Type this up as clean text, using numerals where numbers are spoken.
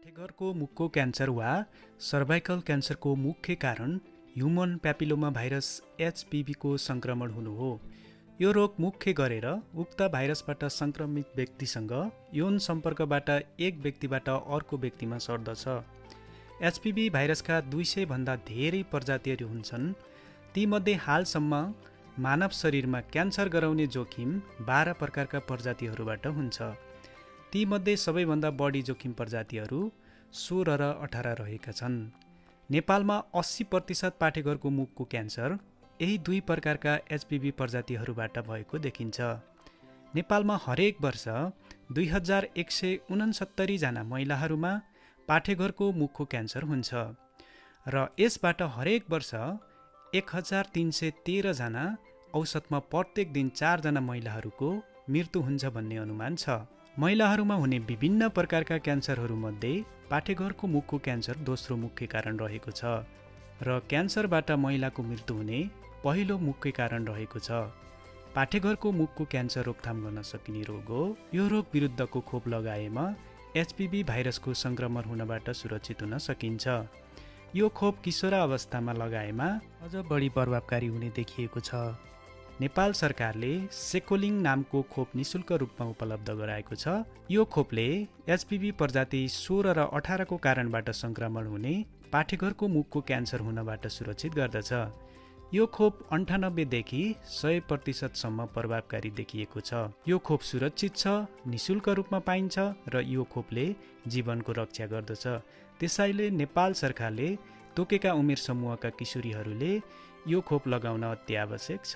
पाठेघरको मुखको क्यान्सर वा सर्भाइकल क्यान्सरको मुख्य कारण ह्युमन प्यापिलोमा भाइरस एचपिभीको सङ्क्रमण हुनु हो। यो रोग मुख्य गरेर उक्त भाइरसबाट सङ्क्रमित व्यक्तिसँग यौन सम्पर्कबाट एक व्यक्तिबाट अर्को व्यक्तिमा सर्दछ। एचपिभी भाइरसका 200 भन्दा धेरै प्रजातिहरू हुन्छन्। तीमध्ये हालसम्म मानव शरीरमा क्यान्सर गराउने जोखिम 12 प्रकारका प्रजातिहरूबाट हुन्छ। तीमध्ये सबैभन्दा बढी जोखिम प्रजातिहरू 16 र 18 रहेका छन्। नेपालमा 80% पाठेघरको मुखको क्यान्सर यही 2 प्रकारका एचपिभी प्रजातिहरूबाट भएको देखिन्छ। नेपालमा हरेक वर्ष 2169 जना महिलाहरूमा पाठेघरको मुखको क्यान्सर हुन्छ र यसबाट हरेक वर्ष 1313 जना औसतमा प्रत्येक दिन 4 जना महिलाहरूको मृत्यु हुन्छ भन्ने अनुमान छ। महिलाहरूमा हुने विभिन्न प्रकारका क्यान्सरहरूमध्ये पाठेघरको मुखको क्यान्सर दोस्रो मुख्य कारण रहेको छ र क्यान्सरबाट महिलाको मृत्यु हुने पहिलो मुख्य कारण रहेको छ। पाठेघरको मुखको क्यान्सर रोकथाम गर्न सकिने रोग हो। यो रोग विरुद्धको खोप लगाएमा एचपिभी भाइरसको सङ्क्रमण हुनबाट सुरक्षित हुन सकिन्छ। यो खोप किशोरावस्थामा लगाएमा अझ बढी प्रभावकारी हुने देखिएको छ। नेपाल सरकारले सेकोलिङ नामको खोप निशुल्क रूपमा उपलब्ध गराएको छ। यो खोपले एचपिभी प्रजाति 16 र 18 को कारणबाट सङ्क्रमण हुने पाठेघरको मुखको क्यान्सर हुनबाट सुरक्षित गर्दछ। यो खोप 98 देखि 100% सम्म प्रभावकारी देखिएको छ। यो खोप सुरक्षित छ, निशुल्क रूपमा पाइन्छ र यो खोपले जीवनको रक्षा गर्दछ। त्यसैले नेपाल सरकारले तोकेका उमेर समूहका किशोरीहरूले यो खोप लगाउन अति आवश्यक छ।